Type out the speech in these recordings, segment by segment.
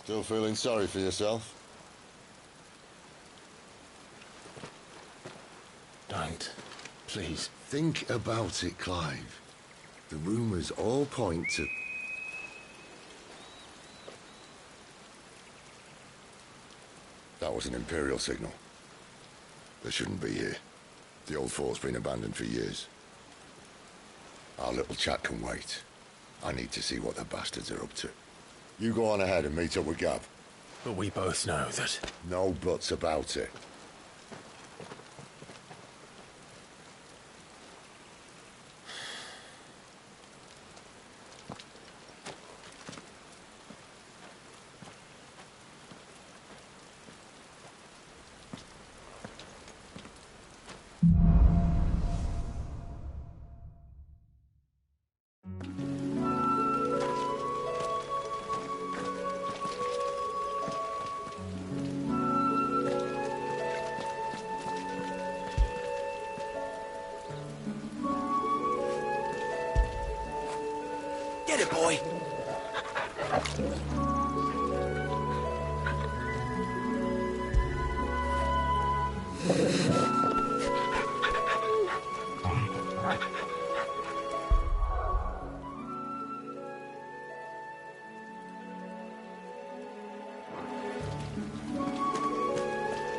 Still feeling sorry for yourself? Don't. Please. Think about it, Clive. The rumours all point to... That was an Imperial signal. They shouldn't be here. The old fort's been abandoned for years. Our little chat can wait. I need to see what the bastards are up to. You go on ahead and meet up with Gav. But we both know that... No buts about it. Get it, boy!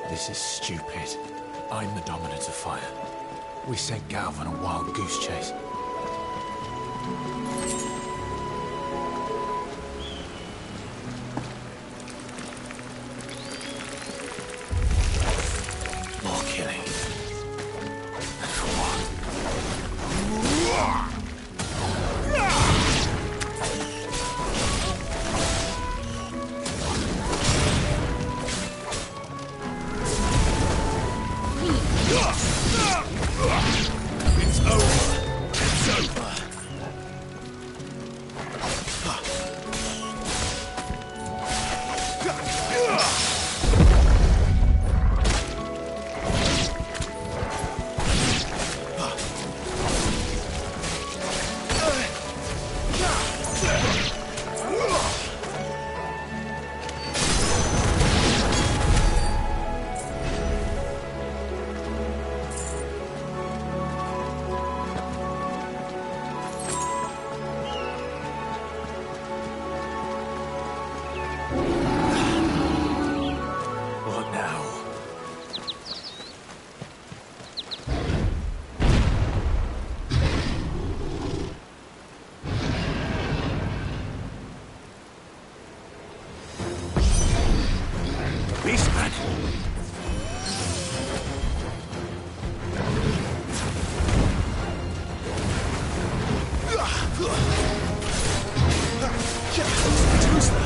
This is stupid. I'm the dominant of fire. We sent Gav on a wild goose chase. More killing. And for what? It's over. It's over. What now? Beastman! Too slow.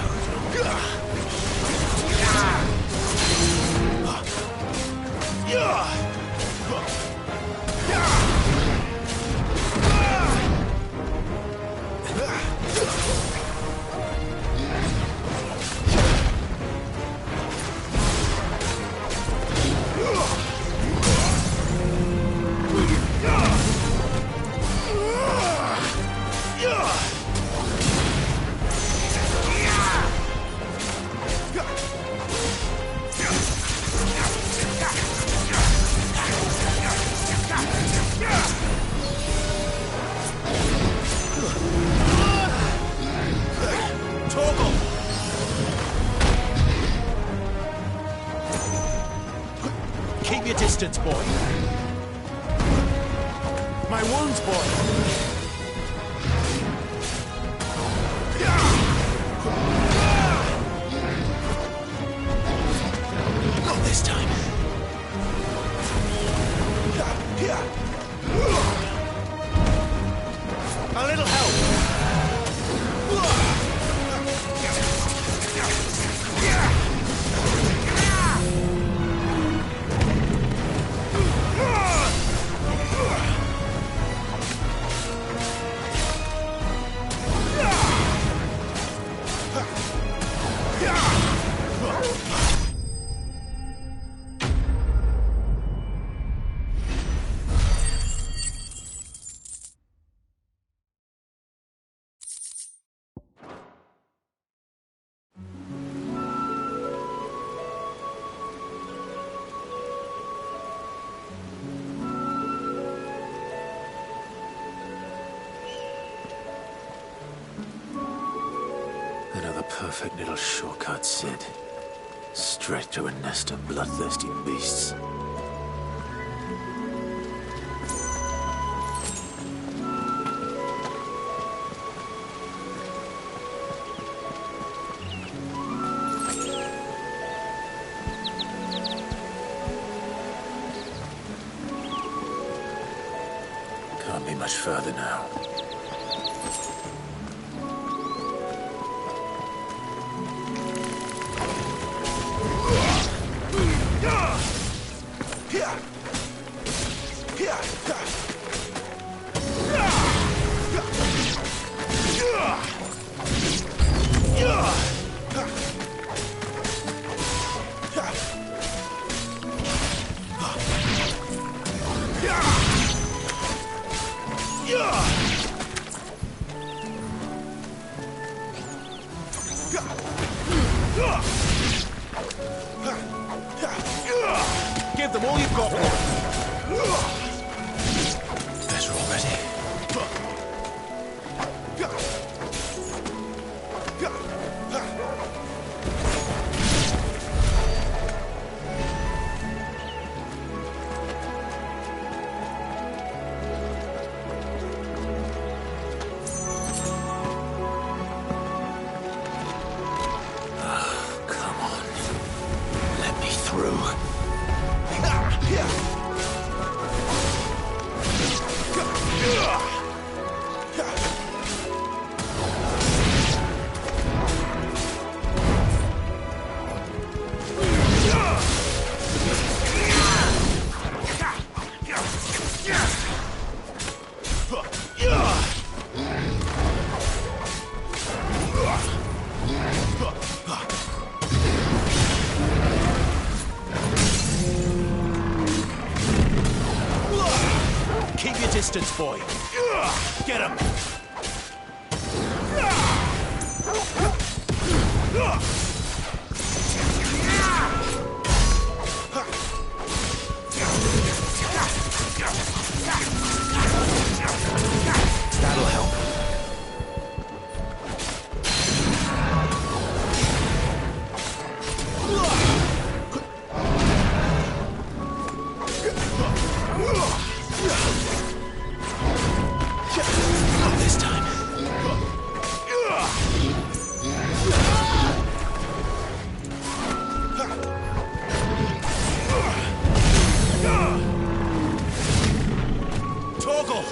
Keep your distance, boy. My wounds, boy. Not this time. A little help. the perfect little shortcut, Sid. Straight to a nest of bloodthirsty beasts. Can't be much further now. Give them all you've got. Better already. Come on. Let me through. Keep your distance, boy. Get him. That'll help. Not this time. Toggle!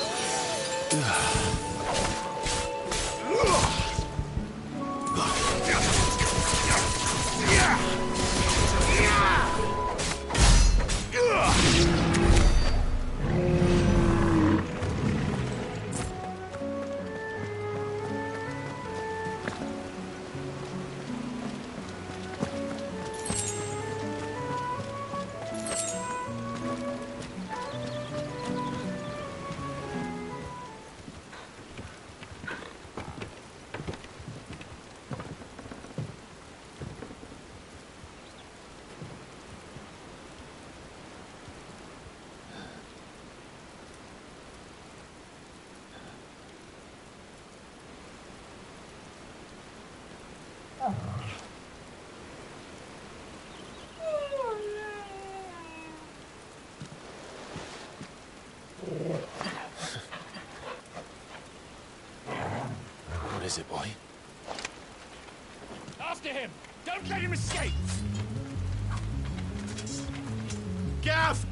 What is it, boy? After him! Don't let him escape! Gav!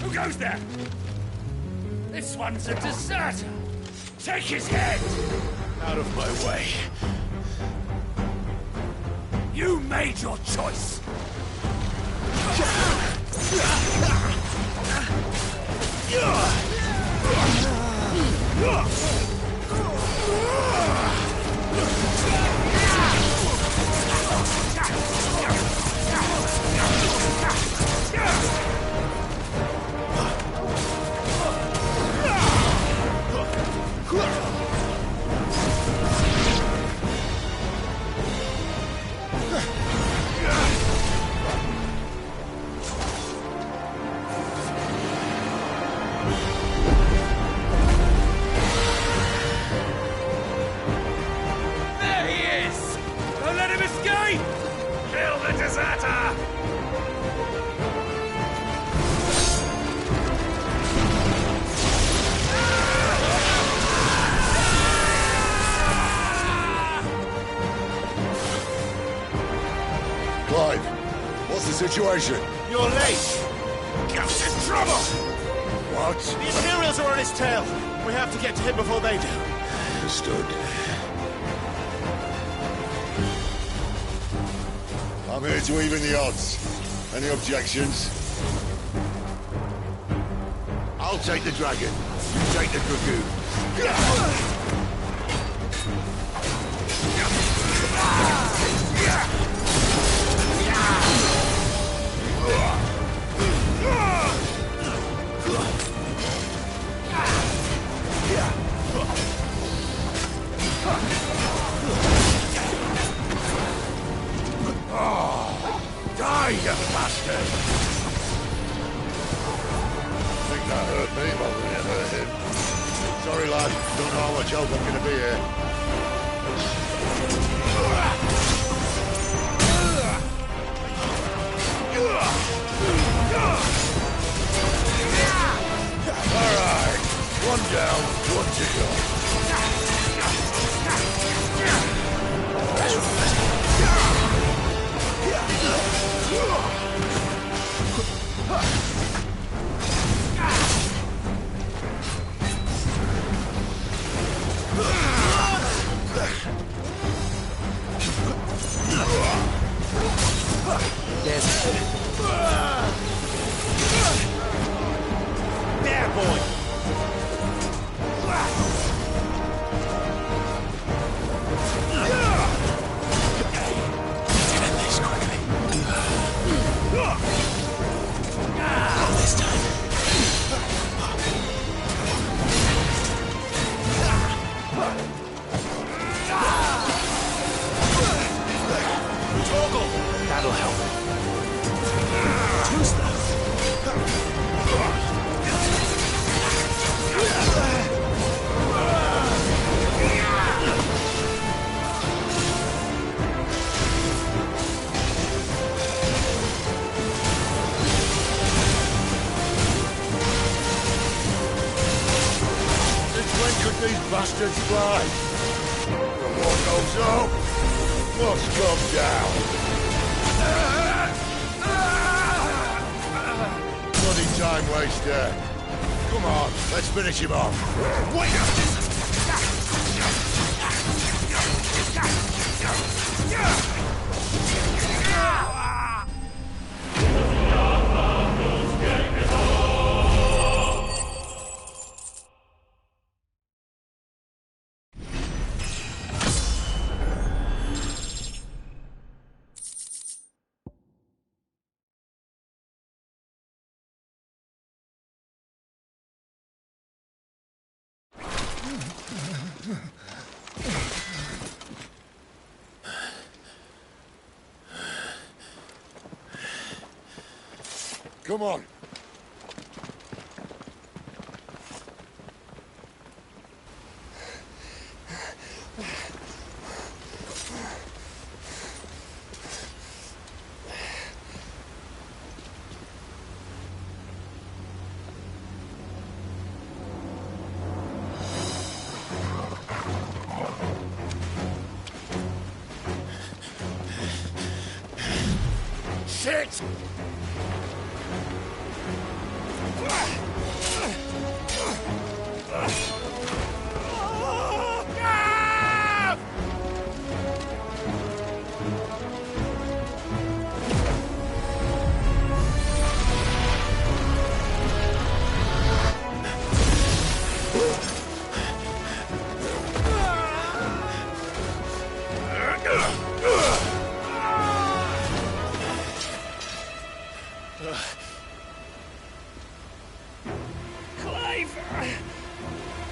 Who goes there? This one's a deserter! Take his head! Out of my way. You made your choice! Situation? You're late. Ghost in trouble. What? The Imperials are on his tail. We have to get to him before they do. Understood. I'm here to even the odds. Any objections? I'll take the dragon. You take the dragoon. Die, you bastard! Think that hurt me more than it hurt him. Sorry, lad. Don't know how much help I'm gonna be here. Alright. One down, one to go. There, boy! That'll help. Too slow. Since when could these bastards fly? The war goes up, must come down. Bloody time waster. Come on, let's finish him off. Wait! Come on. Shit!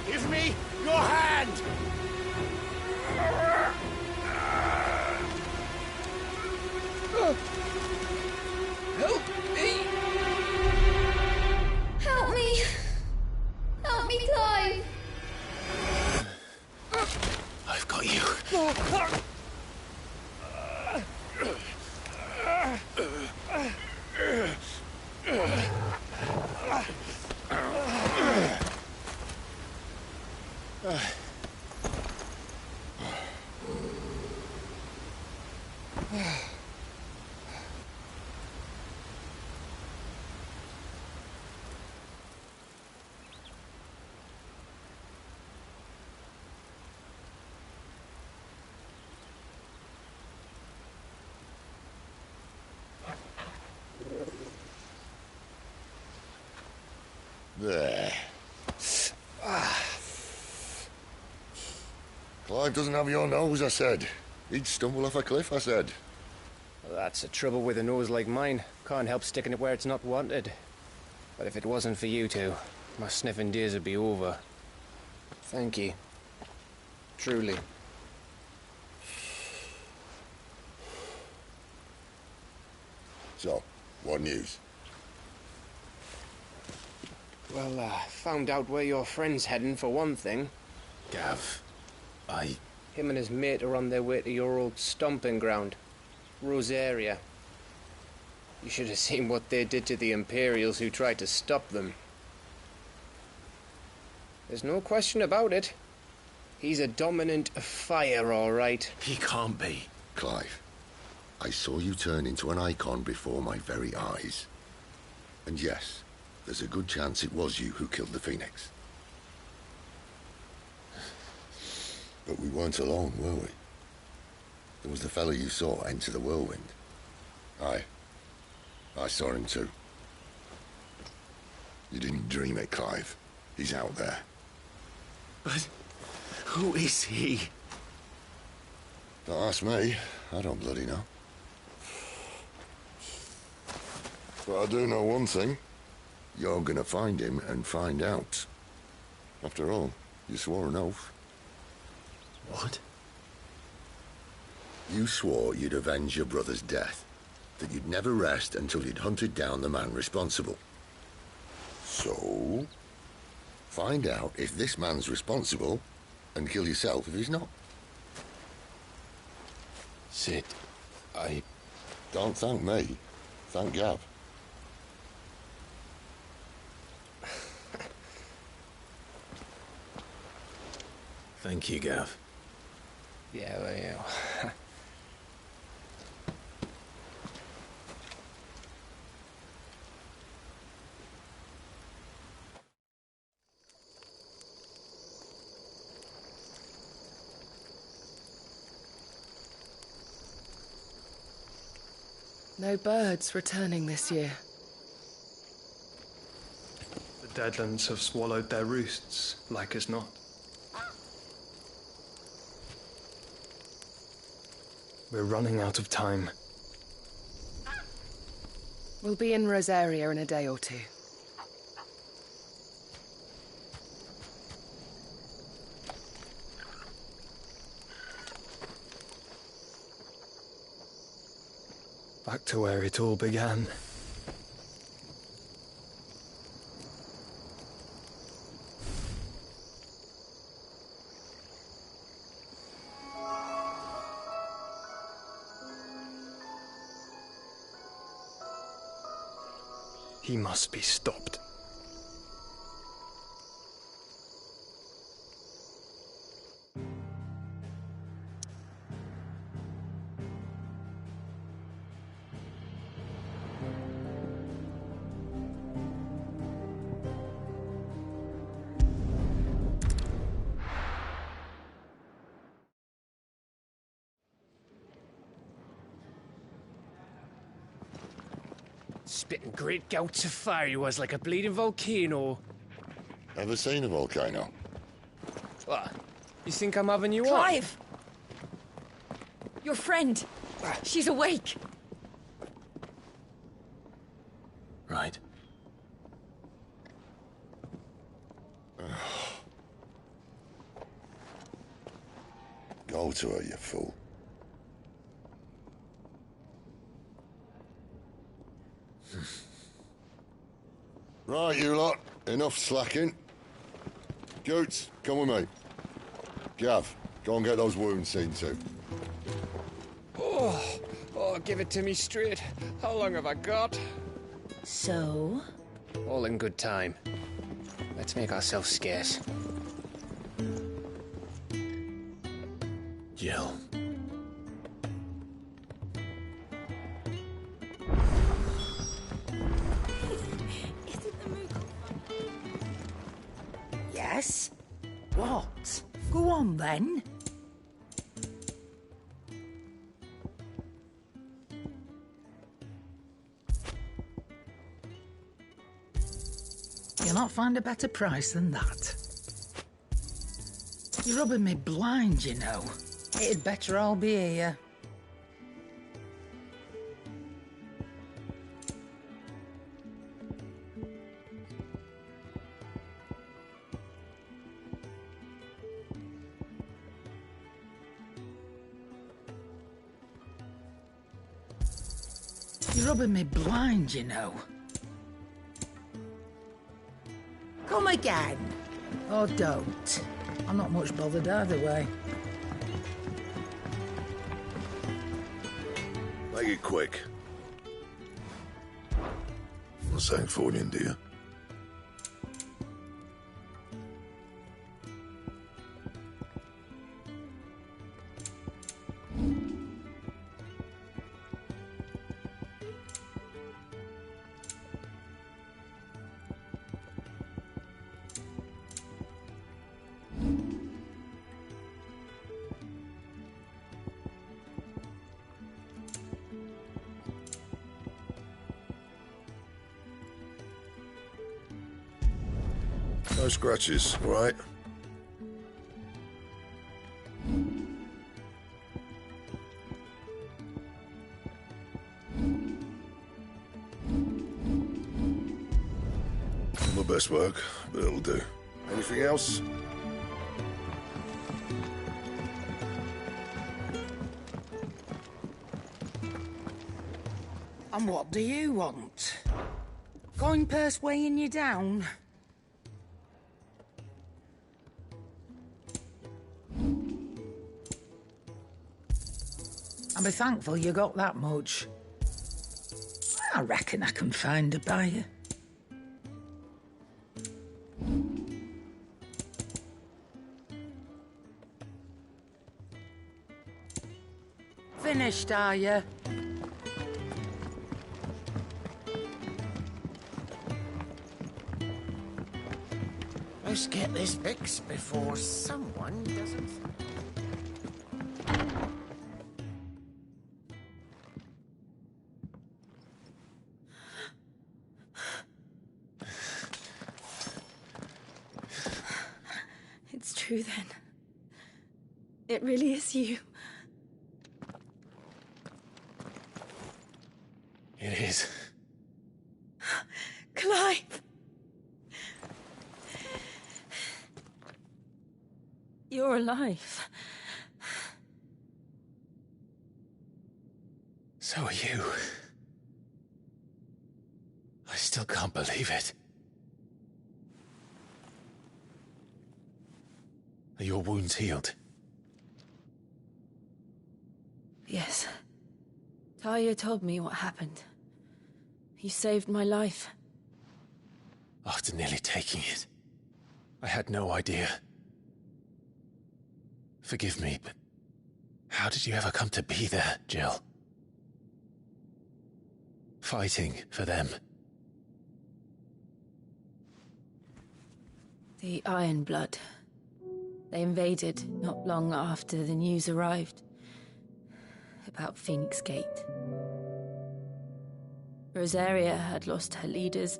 Give me your hand! Help me! Help me! Help me, Clive! I've got you. There. Clive doesn't have your nose, I said. He'd stumble off a cliff, I said. Well, that's the trouble with a nose like mine. Can't help sticking it where it's not wanted. But if it wasn't for you two, my sniffing days would be over. Thank you. Truly. So, what news? Well, found out where your friend's heading, for one thing. Gav, Him and his mate are on their way to your old stomping ground, Rosaria. You should have seen what they did to the Imperials who tried to stop them. There's no question about it. He's a dominant of fire, all right. He can't be. Clive, I saw you turn into an icon before my very eyes. And yes, there's a good chance it was you who killed the Phoenix. But we weren't alone, were we? There was the fellow you saw enter the whirlwind. I saw him too. You didn't dream it, Clive. He's out there. But who is he? Don't ask me. I don't bloody know. But I do know one thing. You're gonna find him and find out. After all, you swore an oath. What? You swore you'd avenge your brother's death, that you'd never rest until you'd hunted down the man responsible. So, find out if this man's responsible, and kill yourself if he's not. Sid, Don't thank me. Thank Gav. Thank you, Gav. Yeah, well, yeah. No birds returning this year. The Deadlands have swallowed their roosts, like as not. We're running out of time. We'll be in Rosaria in a day or two. Back to where it all began. He must be stopped. Spitting great gouts of fire he was, like a bleeding volcano. Ever seen a volcano? What? You think I'm having you on? Clive! Your friend! She's awake! Right. Go to her, you fool. Right, you lot. Enough slacking. Goots, come with me. Gav, go and get those wounds seen to. Oh, give it to me straight. How long have I got? So? All in good time. Let's make ourselves scarce. Jill. Yes? What? Go on then. You'll not find a better price than that. You're rubbing me blind, you know. It'd better all be here. You're rubbing me blind, you know. Come again. Or don't. I'm not much bothered either way. Make it quick. Not saying Fordian, do you? No scratches, all right? Not my best work, but it'll do. Anything else? And what do you want? Coin purse weighing you down? I'll be thankful you got that much. I reckon I can find a buyer. Finished, are you? Let's get this fixed before someone doesn't. It's true then. It really is you. It is. Clive! You're alive. So are you. I still can't believe it. Are your wounds healed? Yes. Talia told me what happened. You saved my life. After nearly taking it, I had no idea. Forgive me, but how did you ever come to be there, Jill? Fighting for them. The Iron Blood. They invaded not long after the news arrived about Phoenix Gate. Rosaria had lost her leaders.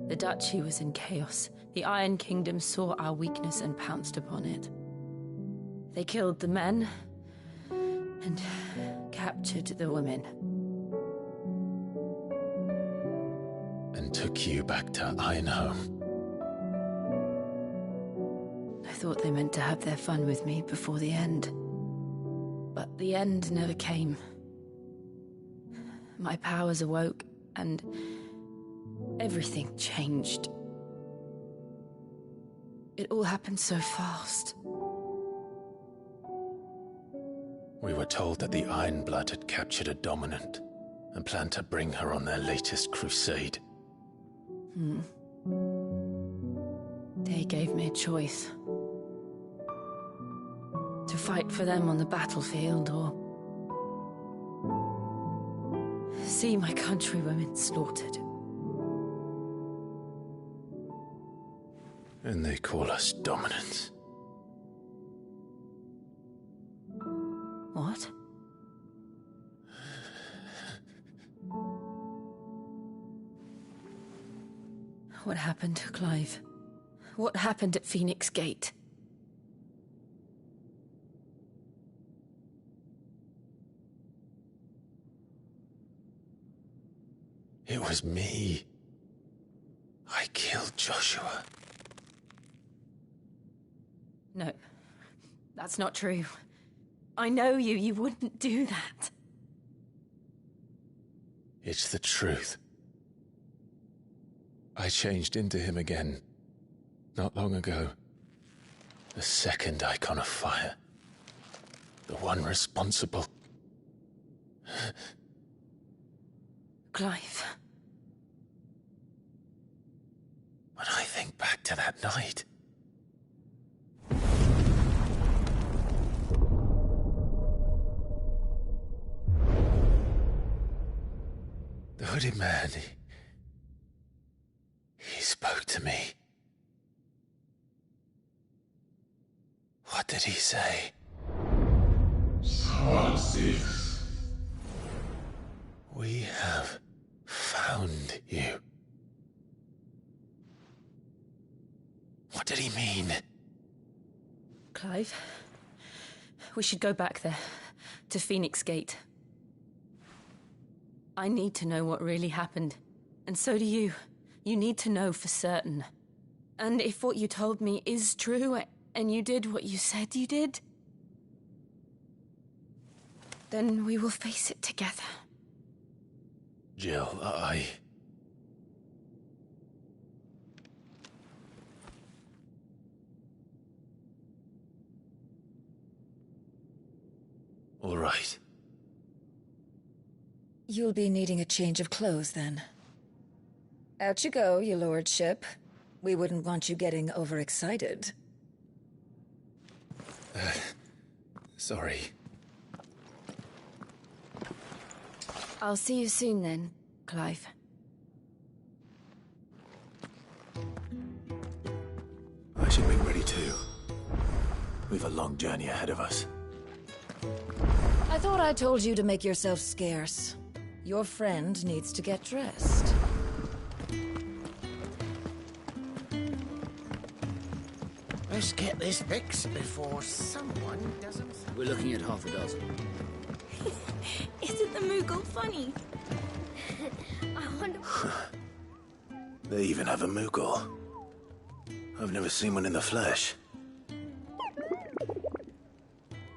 The Duchy was in chaos. The Iron Kingdom saw our weakness and pounced upon it. They killed the men and captured the women. And took you back to Ironhome. I thought they meant to have their fun with me before the end. But the end never came. My powers awoke, and everything changed. It all happened so fast. We were told that the Iron Blood had captured a dominant and planned to bring her on their latest crusade. They gave me a choice. To fight for them on the battlefield, or see my countrywomen slaughtered. And they call us dominants. What? What happened, Clive? What happened at Phoenix Gate? It was me. I killed Joshua. No, that's not true. I know you. You wouldn't do that. It's the truth. I changed into him again, not long ago. The second icon of fire. The one responsible. Clive. When I think back to that night... The hooded man, he spoke to me. What did he say? Star 6. We have found you. What did he mean? Clive, we should go back there, to Phoenix Gate. I need to know what really happened. And so do you. You need to know for certain. And if what you told me is true, and you did what you said you did, then we will face it together. Jill, All right. You'll be needing a change of clothes, then. Out you go, your lordship. We wouldn't want you getting overexcited. Sorry. I'll see you soon then, Clive. I should make ready too. We've a long journey ahead of us. I thought I told you to make yourself scarce. Your friend needs to get dressed. Let's get this fixed before someone doesn't... We're looking at half a dozen. Isn't the Moogle funny? I wonder... They even have a Moogle. I've never seen one in the flesh.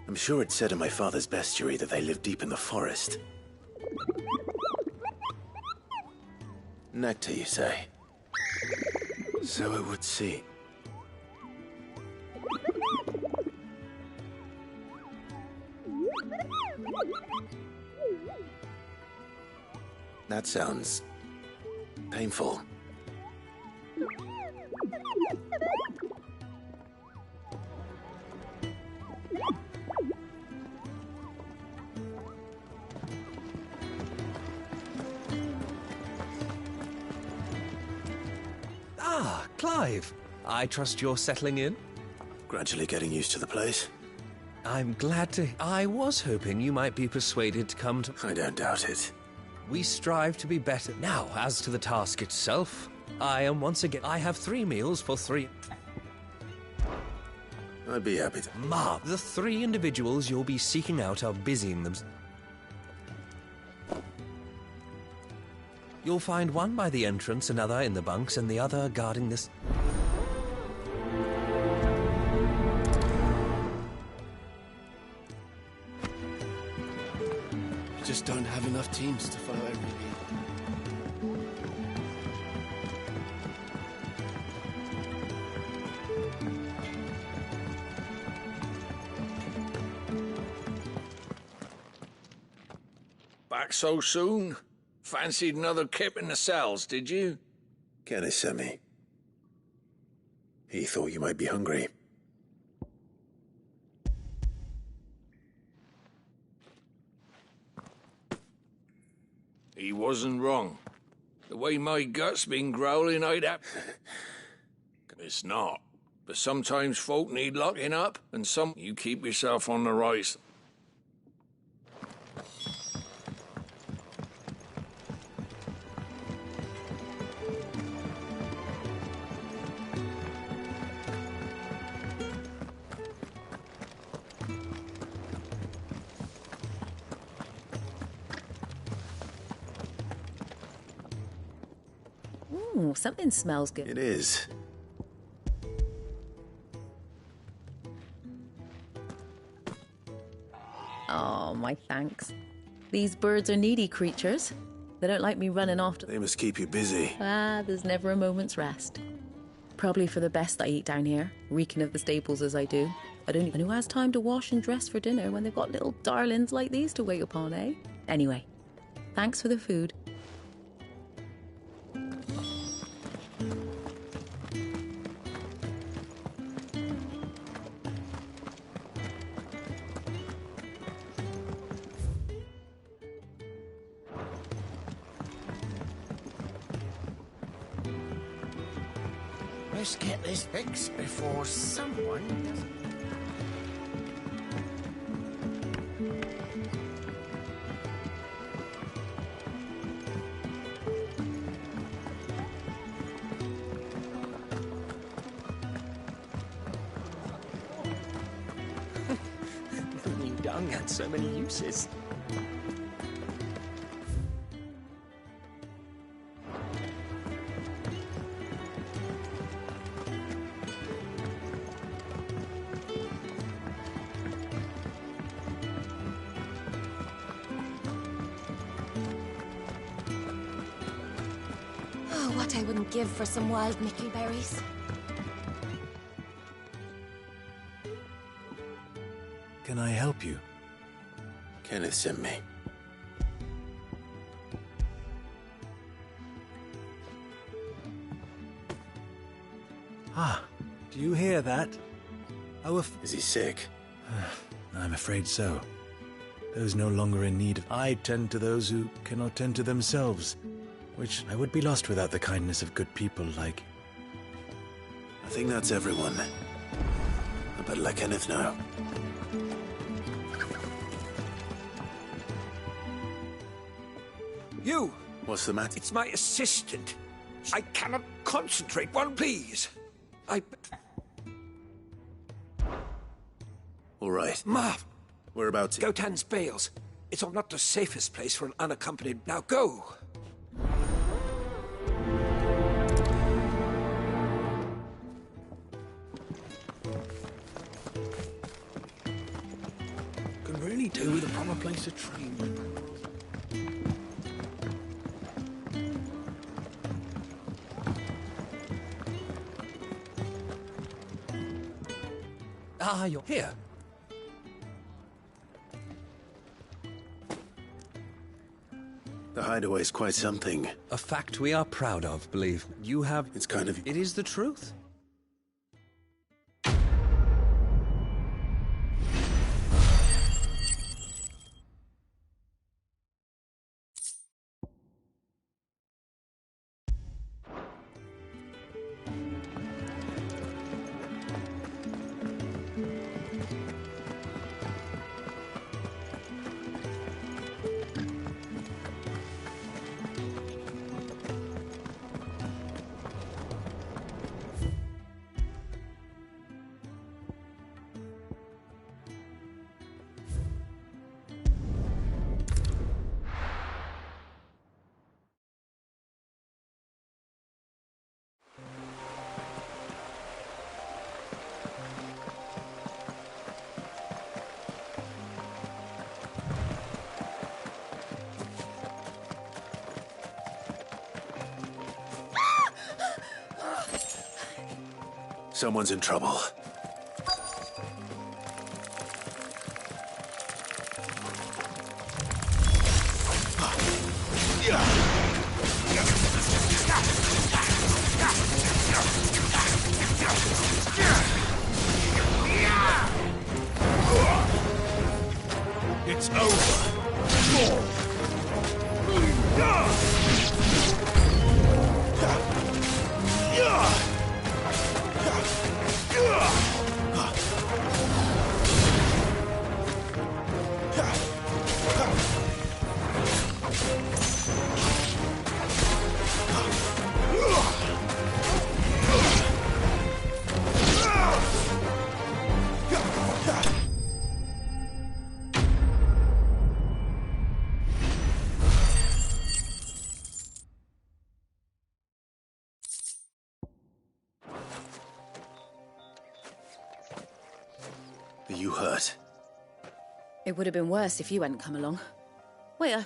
I'm sure it said in my father's bestiary that they live deep in the forest. Nectar, you say? So it would seem. That sounds... painful. Ah, Clive. I trust you're settling in? Gradually getting used to the place. I'm glad to... I was hoping you might be persuaded to come to... I don't doubt it. We strive to be better. Now, as to the task itself, I am once again... I have 3 meals for 3... I'd be happy to... The 3 individuals you'll be seeking out are busying them. You'll find one by the entrance, another in the bunks, and the other guarding this... We just don't have enough teams to follow every lead. Back so soon? Fancied another kip in the cells, did you? Kennis sent me. He thought you might be hungry. He wasn't wrong. The way my gut's been growling, I'd have... It's not. But sometimes folk need locking up, and some... You keep yourself on the rise. Ooh, something smells good. It is. Oh, my thanks. These birds are needy creatures. They don't like me running off to... They must keep you busy. Ah, there's never a moment's rest. Probably for the best I eat down here, reeking of the staples as I do. I don't even know who has time to wash and dress for dinner when they've got little darlings like these to wait upon, eh? Anyway, thanks for the food. Let's get this fixed before someone does. New dung had so many uses. Oh, what I wouldn't give for some wild mickleberries. Can I help you? Kenneth sent me. Ah, do you hear that? Oh, Is he sick? I'm afraid so. Those no longer in need of... I tend to those who cannot tend to themselves, which I would be lost without the kindness of good people like... I think that's everyone. I better let Kenneth know. You! What's the matter? It's my assistant. I cannot concentrate. One, please. All right. Marv! Whereabouts? Gotan's Bales. It's not the safest place for an unaccompanied... Now go! Could really do with a proper place to train. Ah, you're here. The hideaway's quite something. A fact we are proud of, believe me. You have... It's kind of... It is the truth. Someone's in trouble. It's over. Are you hurt? It would have been worse if you hadn't come along. Wait,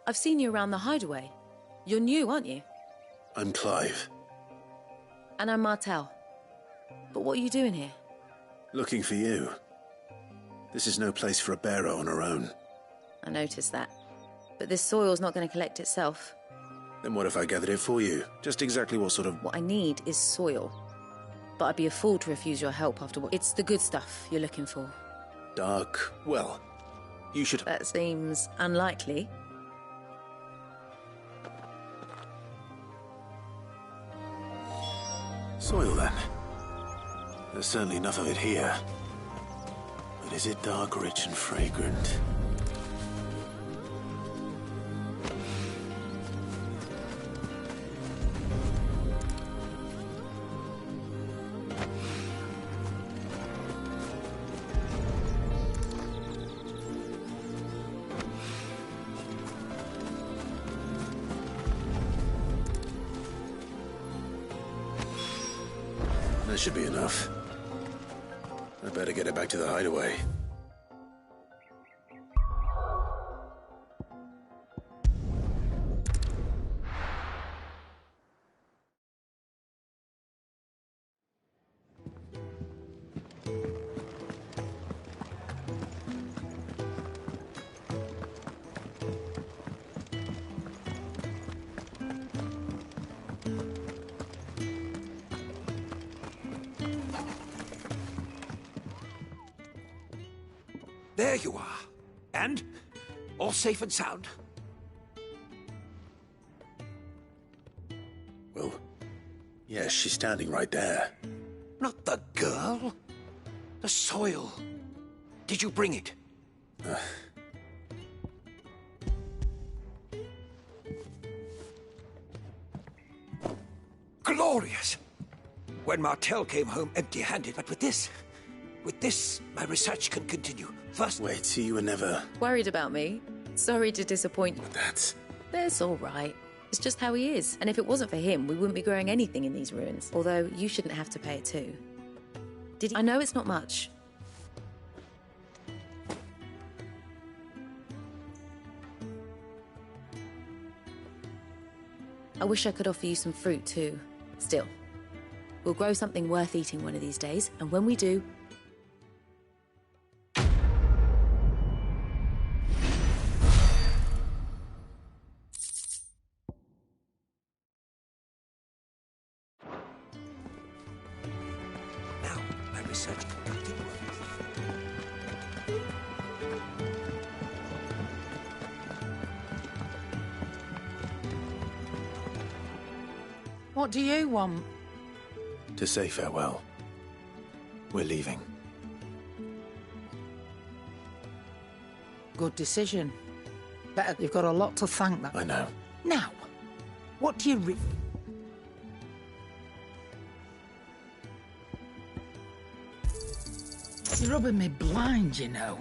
I've seen you around the hideaway. You're new, aren't you? I'm Clive. And I'm Martel. But what are you doing here? Looking for you. This is no place for a bearer on her own. I noticed that. But this soil's not going to collect itself. Then what if I gathered it for you? Just exactly what sort of... What I need is soil. But I'd be a fool to refuse your help after what... It's the good stuff you're looking for. Dark... well, you should... That seems unlikely. Soil, then. There's certainly enough of it here. But is it dark, rich, and fragrant? That should be enough. I better get it back to the hideaway. There you are. And? All safe and sound? Well, yes, she's standing right there. Not the girl. The soil. Did you bring it? Glorious! When Martel came home empty-handed, but with this, my research can continue. First... Wait, so you were never... Worried about me? Sorry to disappoint you. That's all right. It's just how he is. And if it wasn't for him, we wouldn't be growing anything in these ruins. Although, you shouldn't have to pay it too. Did he? I know it's not much. I wish I could offer you some fruit too. Still, we'll grow something worth eating one of these days, and when we do... Now, my research can continue. What do you want? To say farewell. We're leaving. Good decision. Better, you've got a lot to thank that. I know. Now, what do you You're rubbing me blind, you know.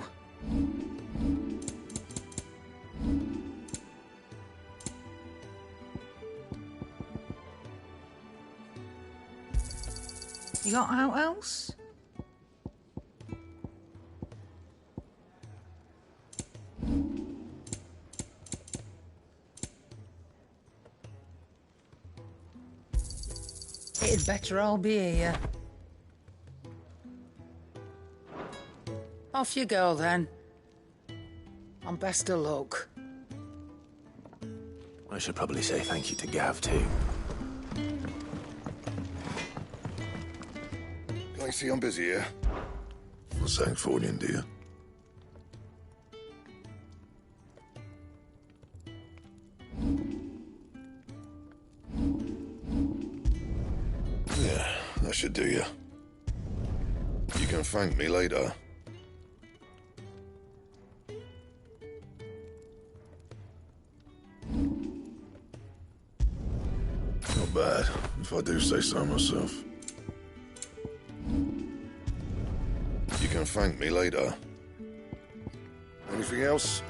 You got out else? It'd better all be here. Off you go, then. And best of luck. I should probably say thank you to Gav, too. Can I see I'm busy here? What's that for you, dear? Yeah, that should do you. You can thank me later. Not bad, if I do say so myself. You can thank me later. Anything else?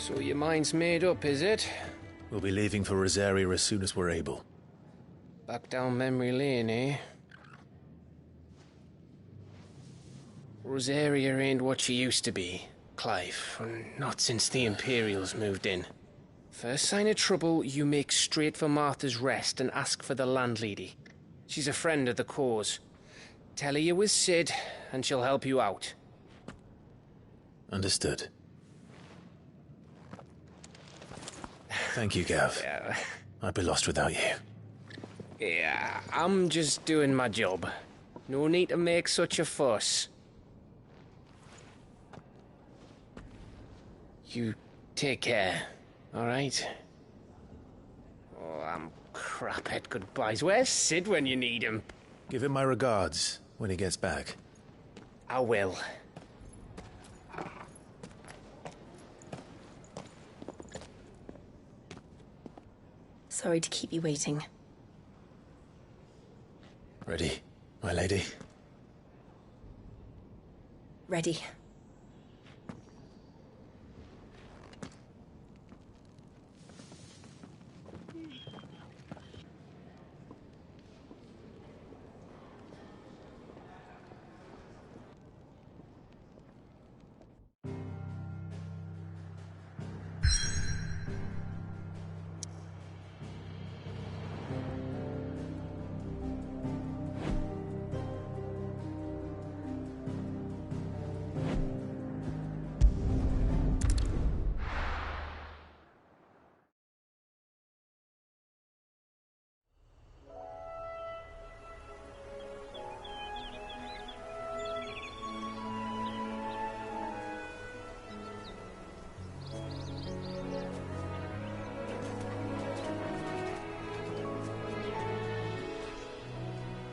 So your mind's made up, is it? We'll be leaving for Rosaria as soon as we're able. Back down memory lane, eh? Rosaria ain't what she used to be, Clive. Not since the Imperials moved in. First sign of trouble, you make straight for Martha's Rest and ask for the landlady. She's a friend of the cause. Tell her you was Sid, and she'll help you out. Understood. Thank you, Gav. Yeah. I'd be lost without you. Yeah, I'm just doing my job. No need to make such a fuss. You take care, alright? Oh, I'm crap at goodbyes. Where's Sid when you need him? Give him my regards when he gets back. I will. Sorry to keep you waiting. Ready, my lady? Ready.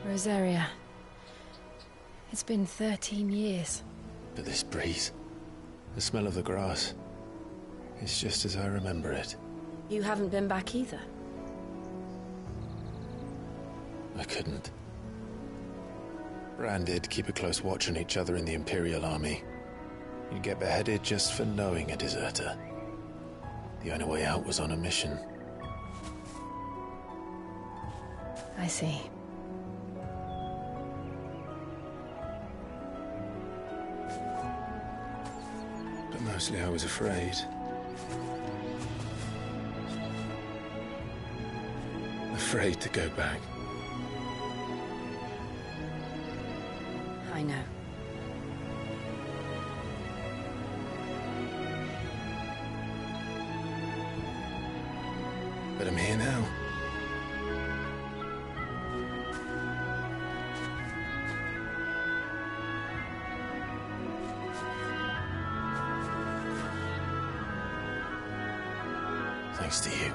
Rosaria. It's been 13 years. But this breeze, the smell of the grass, it's just as I remember it. You haven't been back either. I couldn't. Bran did keep a close watch on each other in the Imperial Army. You'd get beheaded just for knowing a deserter. The only way out was on a mission. I see. But mostly I was afraid. Afraid to go back. I know. But I'm here now. Thanks to you.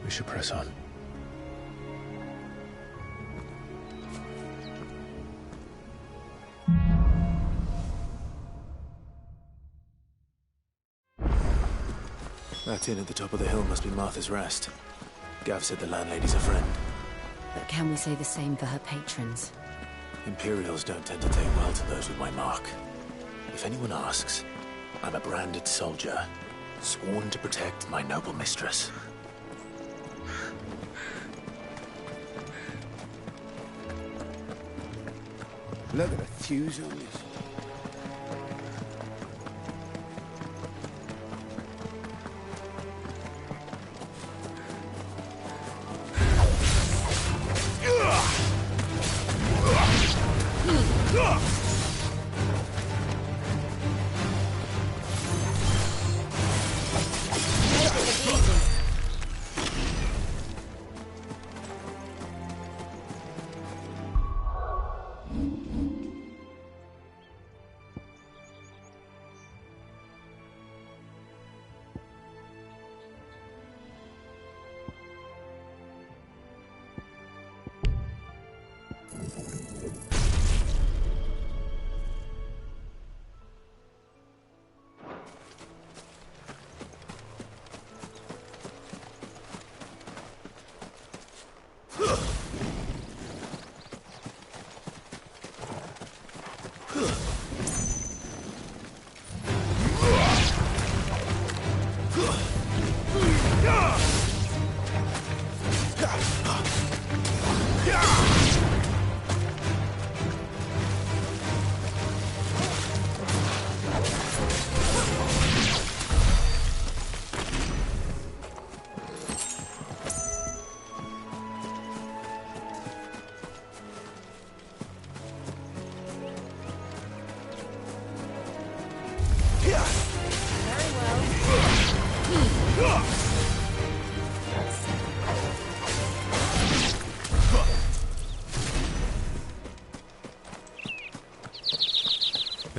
We should press on. That inn at the top of the hill must be Martha's Rest. Gav said the landlady's a friend. But can we say the same for her patrons? Imperials don't tend to take well to those with my mark. If anyone asks, I'm a branded soldier, sworn to protect my noble mistress. Look at the fuse on this.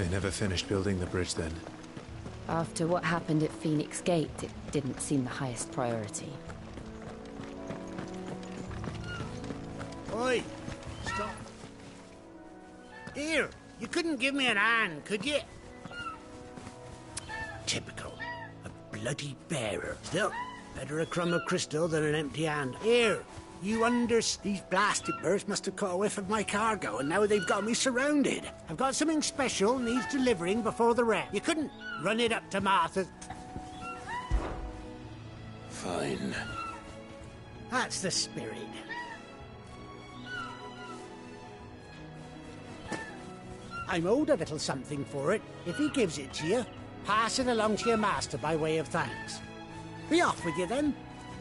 They never finished building the bridge then. After what happened at Phoenix Gate, it didn't seem the highest priority. Oi! Stop. Here, you couldn't give me an hand, could you? Typical. A bloody bearer. Still, better a crumb of crystal than an empty hand. Here, these blasted birds must have caught a whiff of my cargo, and now they've got me surrounded. I've got something special needs delivering before the rest. You couldn't run it up to Martha. Fine. That's the spirit. I'm owed a little something for it. If he gives it to you, pass it along to your master by way of thanks. Be off with you then,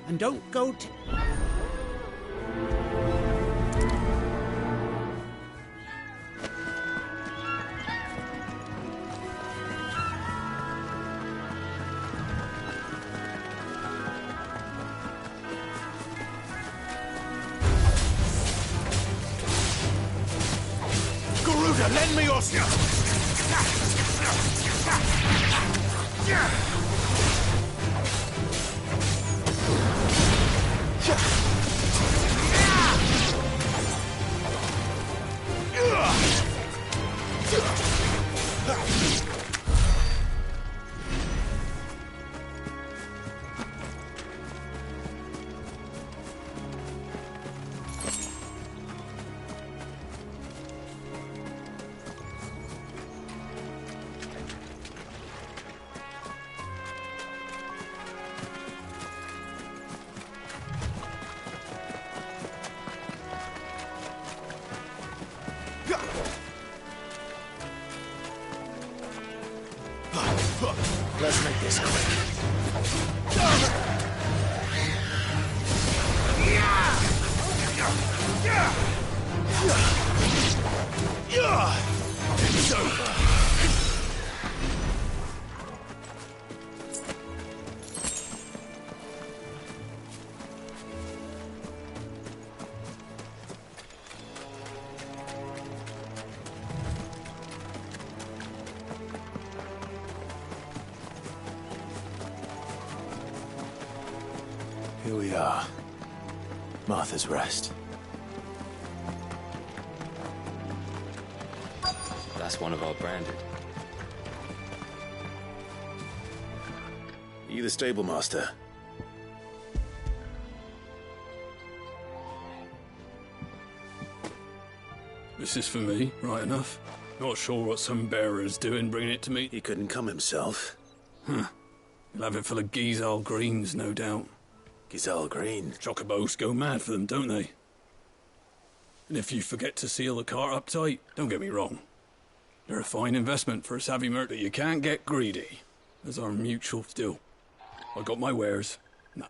and don't go to... Lend me your... Let's make this quick. It's over. Here we are. Martha's Rest. That's one of our branded. Are you the stable master? This is for me, right enough. Not sure what some bearer's doing bringing it to me. He couldn't come himself. Huh. He'll have it full of Gizal greens, no doubt. Gizal green? Chocobos go mad for them, don't they? And if you forget to seal the cart up tight, don't get me wrong. They're a fine investment for a savvy merc, but you can't get greedy. As our mutual still. I got my wares. No.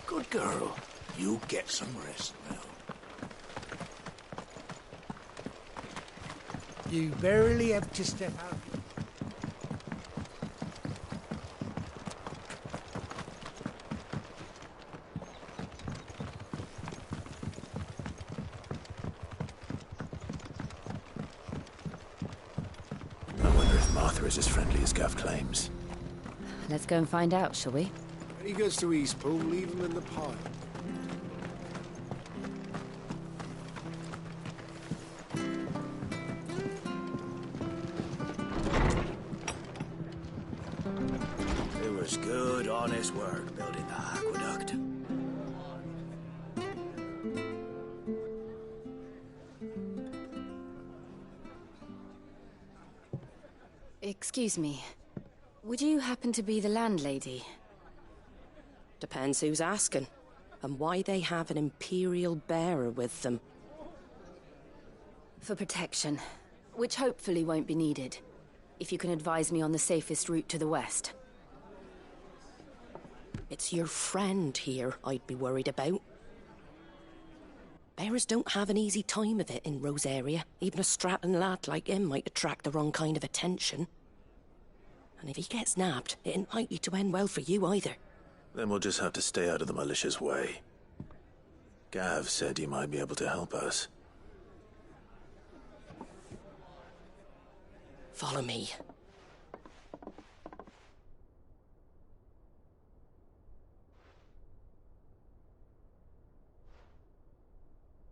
Good girl. You get some rest now. You barely have to step out. I wonder if Martha is as friendly as Gav claims. Let's go and find out, shall we? When he goes to Eastpool, leave him in the pile. It was good, honest work building the aqueduct. Excuse me. Would you happen to be the landlady? Depends who's asking, and why they have an Imperial bearer with them. For protection, which hopefully won't be needed. If you can advise me on the safest route to the west. It's your friend here I'd be worried about. Bearers don't have an easy time of it in Rosaria. Even a Stratton lad like him might attract the wrong kind of attention. And if he gets nabbed, it ain't likely to end well for you either. Then we'll just have to stay out of the malicious way. Gav said he might be able to help us. Follow me.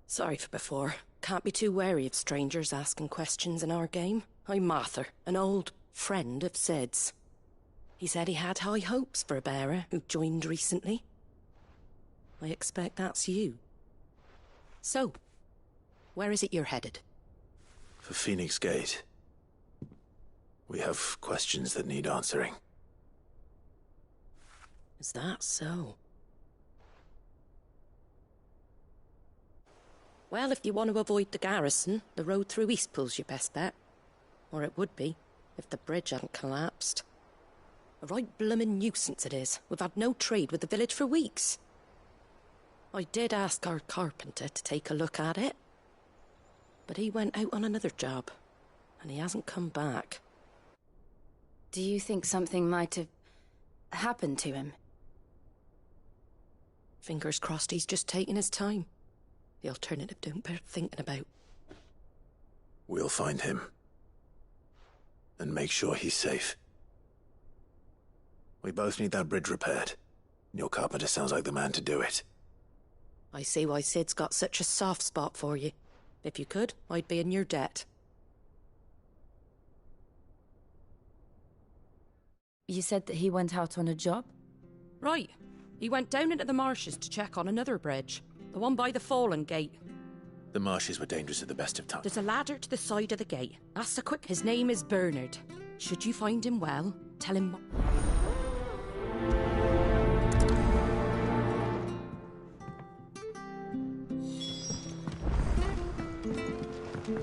Sorry for before. Can't be too wary of strangers asking questions in our game. I'm Martha, an old friend of Sid's. He said he had high hopes for a bearer who joined recently. I expect that's you. So, where is it you're headed? For Phoenix Gate. We have questions that need answering. Is that so? Well, if you want to avoid the garrison, the road through Eastpool's your best bet. Or it would be, if the bridge hadn't collapsed. A right bloomin' nuisance it is. We've had no trade with the village for weeks. I did ask our carpenter to take a look at it. But he went out on another job, and he hasn't come back. Do you think something might have happened to him? Fingers crossed he's just taking his time. The alternative don't bear thinking about. We'll find him. And make sure he's safe. We both need that bridge repaired. Your carpenter sounds like the man to do it. I see why Sid's got such a soft spot for you. If you could, I'd be in your debt. You said that he went out on a job? Right. He went down into the marshes to check on another bridge. The one by the Fallen Gate. The marshes were dangerous at the best of times. There's a ladder to the side of the gate. Ask the quick. His name is Bernard. Should you find him well, tell him...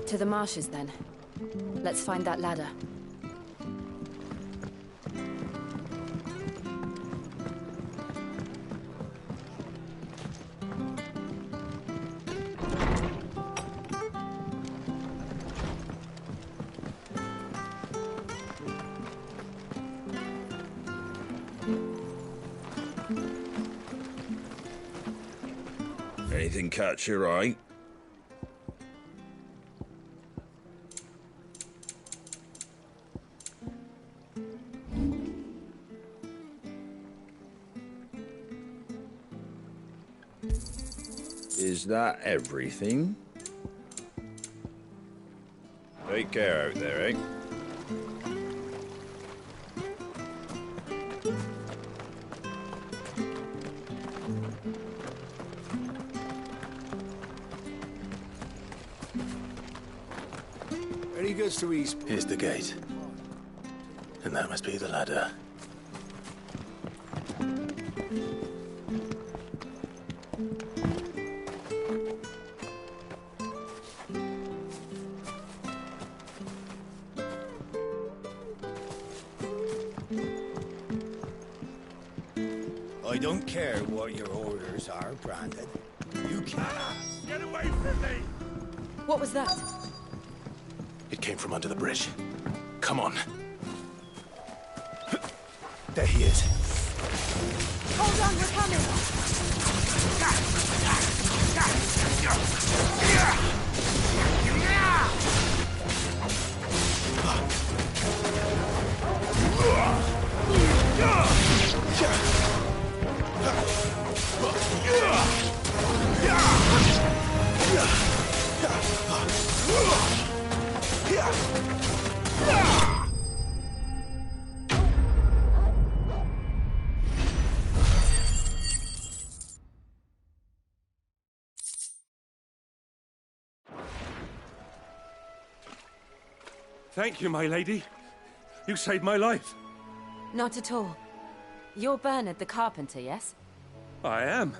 To the marshes, then. Let's find that ladder. Anything catch your eye? Is that everything? Take care out there, eh? Ready goes to East. Here's the gate. And that must be the ladder. I don't care what your orders are, Brandon. You can't. Get away from me! What was that? It came from under the bridge. Come on. There he is. Hold on, we're coming! Thank you, my lady. You saved my life. Not at all. You're Bernard the carpenter, yes? I am.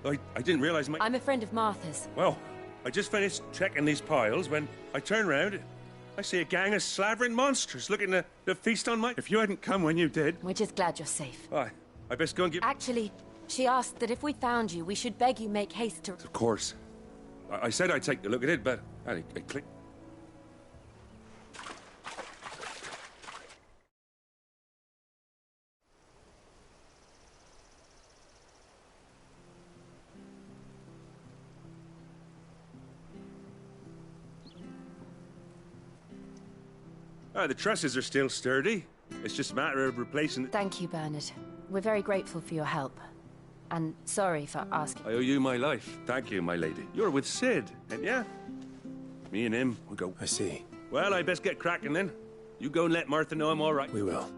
I didn't realize my... I'm a friend of Martha's. Well, I just finished checking these piles when I turn round. I see a gang of slavering monsters looking to feast on my... If you hadn't come when you did... We're just glad you're safe. I best go and get... Actually, she asked that if we found you, we should beg you make haste to... Of course. I said I'd take a look at it, but I clicked. The trusses are still sturdy. It's just a matter of replacing... Thank you, Bernard. We're very grateful for your help. And sorry for asking. I owe you my life. Thank you, my lady. You're with Sid, ain't ya? Me and him, we'll go. I see. Well, I best get cracking then. You go and let Martha know I'm all right. We will.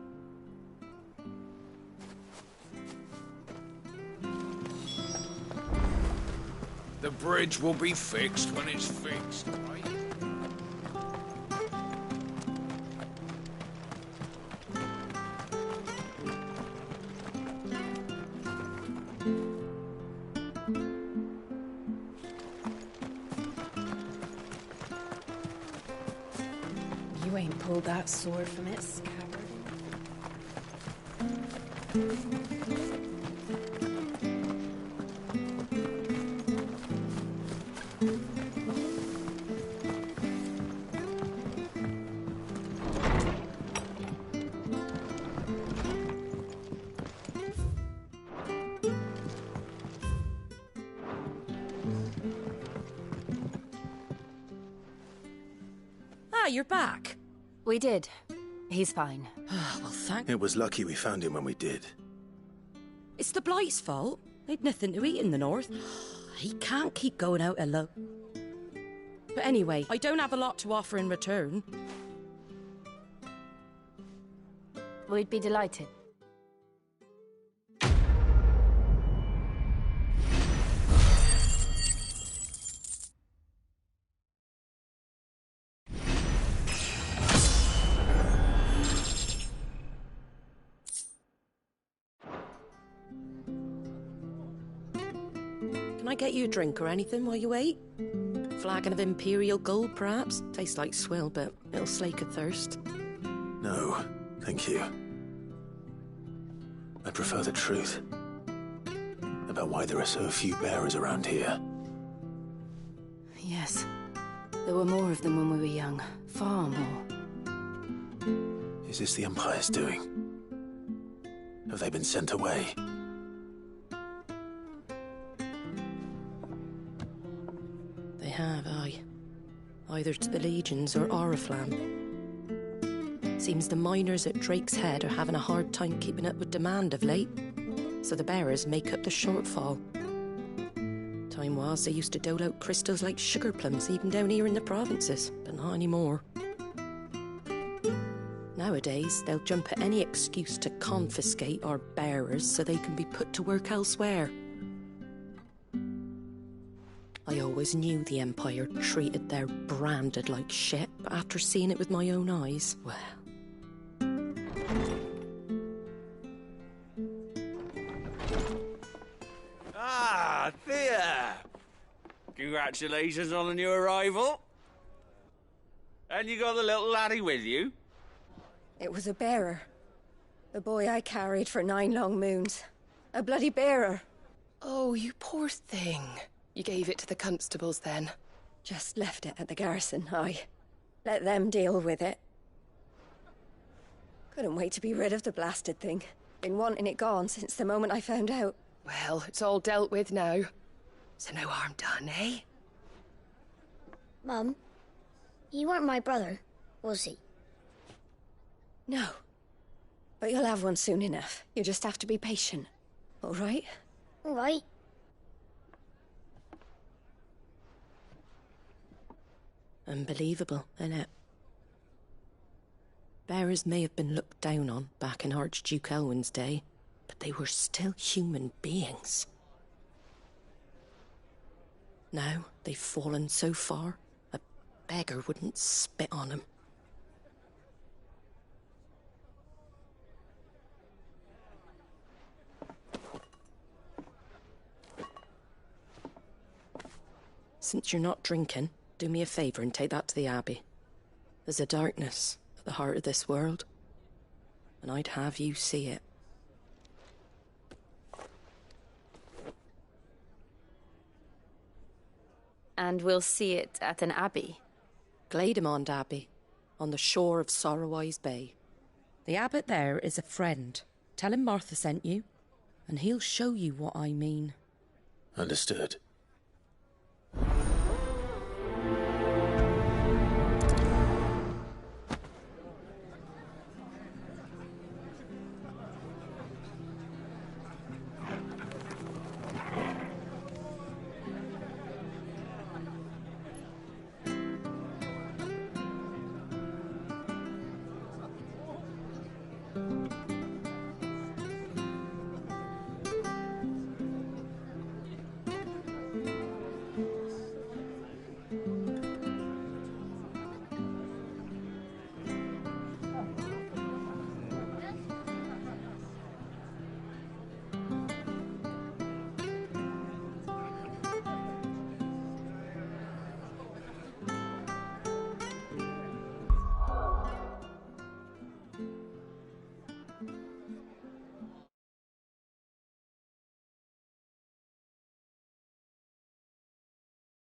The bridge will be fixed when it's fixed, right? You ain't pulled that sword from its scabbard. Ah, you're back. We did. He's fine. Well, thank... It was lucky we found him when we did. It's the Blight's fault. They'd nothing to eat in the north. He can't keep going out alone. But anyway, I don't have a lot to offer in return. We'd be delighted. Can I get you a drink or anything while you wait? Flagon of Imperial Gold, perhaps? Tastes like swill, but it'll slake a thirst. No, thank you. I prefer the truth. About why there are so few bearers around here. Yes. There were more of them when we were young. Far more. Is this the Empire's doing? Have they been sent away? They have, aye. Either to the Legions or Oriflamme. Seems the miners at Drake's Head are having a hard time keeping up with demand of late, so the bearers make up the shortfall. Time was they used to dole out crystals like sugar plums even down here in the provinces, but not anymore. Nowadays, they'll jump at any excuse to confiscate our bearers so they can be put to work elsewhere. I always knew the Empire treated their branded like shit, but after seeing it with my own eyes, well... Ah, Thea! Congratulations on the new arrival. And you got the little laddie with you? It was a bearer. The boy I carried for 9 long moons. A bloody bearer. Oh, you poor thing. You gave it to the constables then? Just left it at the garrison, aye. Let them deal with it. Couldn't wait to be rid of the blasted thing. Been wanting it gone since the moment I found out. Well, it's all dealt with now. So no harm done, eh? Mum, you weren't my brother, was he? No. But you'll have one soon enough. You just have to be patient. All right? All right. Unbelievable, innit? Bearers may have been looked down on back in Archduke Elwin's day, but they were still human beings. Now they've fallen so far, a beggar wouldn't spit on them. Since you're not drinking, do me a favour and take that to the Abbey. There's a darkness at the heart of this world, and I'd have you see it. And we'll see it at an abbey? Glademond Abbey, on the shore of Sorrowwise Bay. The abbot there is a friend. Tell him Martha sent you, and he'll show you what I mean. Understood.